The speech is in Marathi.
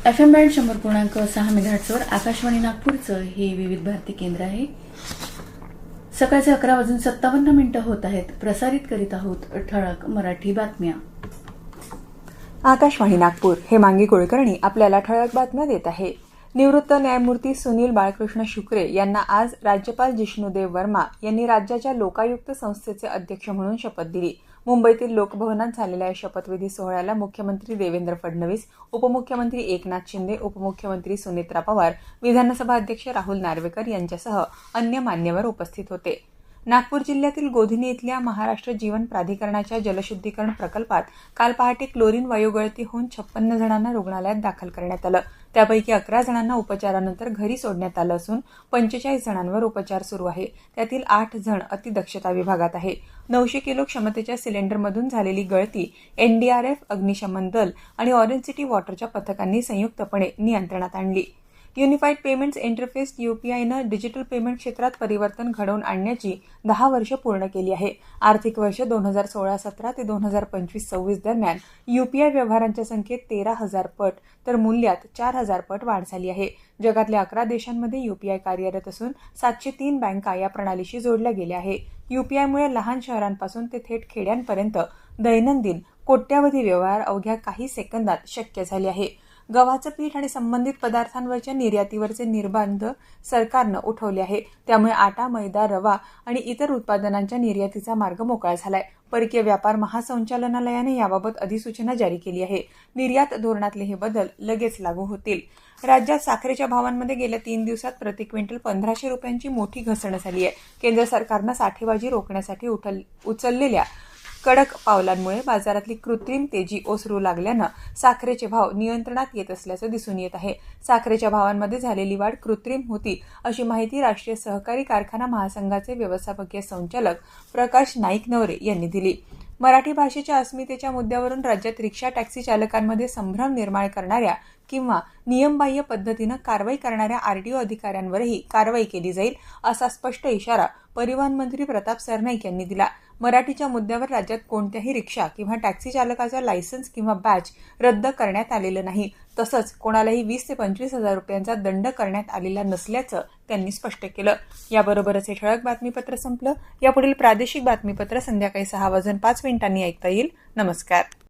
FM बँड 100.6 मेगाहर्ट्झवर आकाशवाणी नागपूरचं हे विविध भारती केंद्र आहे. सकाळचे 11:57 होत आहेत. प्रसारित करीत आहोत ठळक मराठी बातम्या. आकाशवाणी नागपूर हे मांगी कुलकर्णी आपल्याला ठळक बातम्या देत आहे. निवृत्त न्यायमूर्ती सुनील बाळकृष्ण शुक्रे यांना आज राज्यपाल जिष्णुदेव वर्मा यांनी राज्याच्या लोकायुक्त संस्थेचे अध्यक्ष म्हणून शपथ दिली. मुंबईतील लोकभवनात झालेल्या या शपथविधी सोहळ्याला मुख्यमंत्री देवेंद्र फडणवीस, उपमुख्यमंत्री एकनाथ शिंदे, उपमुख्यमंत्री सुनेत्रा पवार, विधानसभा अध्यक्ष राहुल नार्वेकर यांच्यासह अन्य मान्यवर उपस्थित होते. नागपूर जिल्ह्यातील गोधनी इथल्या महाराष्ट्र जीवन प्राधिकरणाच्या जलशुद्धीकरण प्रकल्पात काल पहाटे क्लोरीन वायुगळती होऊन 56 जणांना रुग्णालयात दाखल करण्यात आलं. त्यापैकी 11 जणांना उपचारानंतर घरी सोडण्यात आलं असून 45 जणांवर उपचार सुरू आहे. त्यातील 8 जण अतिदक्षता विभागात आहे. 900 किलो क्षमतेच्या सिलेंडरमधून झालेली गळती एनडीआरएफ, अग्निशमन दल आणि ऑरेंज सिटी वॉटरच्या पथकांनी संयुक्तपणे नियंत्रणात आणली. युनिफाईड पेमेंट्स इंटरफेस यूपीआयनं डिजिटल पेमेंट क्षेत्रात परिवर्तन घडवून आणण्याची 10 वर्षे पूर्ण केली आहे. आर्थिक वर्ष 2016-17 ते 2025-26 दरम्यान यूपीआय व्यवहारांच्या संख्येत 13,000 पट तर मूल्यात 4,000 पट वाढ झाली आहे. जगातल्या 11 देशांमध्ये यूपीआय कार्यरत असून 703 बँका या प्रणालीशी जोडल्या गेल्या आहे. यूपीआयमुळे लहान शहरांपासून ते थेट खेड्यांपर्यंत दैनंदिन कोट्यावधी व्यवहार अवघ्या काही सेकंदात शक्य झाले आहे. गव्हाचं पीठ आणि संबंधित पदार्थांवरच्या निर्यातीवरचे निर्बंध सरकारनं उठवले आहे. त्यामुळे आटा, मैदा, रवा आणि इतर उत्पादनांच्या निर्यातीचा मार्ग मोकळा झालाय. परकीय व्यापार महासंचालनालयाने याबाबत अधिसूचना जारी केली आहे. निर्यात धोरणातले हे बदल लगेच लागू होतील. राज्यात साखरेच्या भावांमध्ये गेल्या 3 दिवसात प्रति क्विंटल 1,500 रुपयांची मोठी घसरण झाली आहे. केंद्र सरकारनं साठेबाजी रोखण्यासाठी उचललेल्या कडक पावलांमुळे बाजारातली कृत्रिम तेजी ओसरू लागल्यानं साखरेचे भाव नियंत्रणात येत असल्याचं दिसून येत आहे. साखरेच्या भावांमध्ये झालेली वाढ कृत्रिम होती अशी माहिती राष्ट्रीय सहकारी कारखाना महासंघाचे व्यवस्थापकीय संचालक प्रकाश नाईक-नवरे यांनी दिली. मराठी भाषेच्या अस्मितेच्या मुद्द्यावरून राज्यात रिक्षा टॅक्सी चालकांमध्ये संभ्रम निर्माण करणाऱ्या किंवा नियमबाह्य पद्धतीनं कारवाई करणाऱ्या आरटीओ अधिकाऱ्यांवरही कारवाई केली जाईल असा स्पष्ट इशारा परिवहन मंत्री प्रताप सरनाईक यांनी दिला. मराठीच्या मुद्द्यावर राज्यात कोणत्याही रिक्षा किंवा टॅक्सी चालकाचा लायसन्स किंवा बॅच रद्द करण्यात आलेलं नाही. तसंच कोणालाही 20 ते 25 हजार रुपयांचा दंड करण्यात आलेला नसल्याचं त्यांनी स्पष्ट केलं. याबरोबरच हे ठळक बातमीपत्र संपलं. यापुढील प्रादेशिक बातमीपत्र संध्याकाळी 6:05 ऐकता येईल. नमस्कार.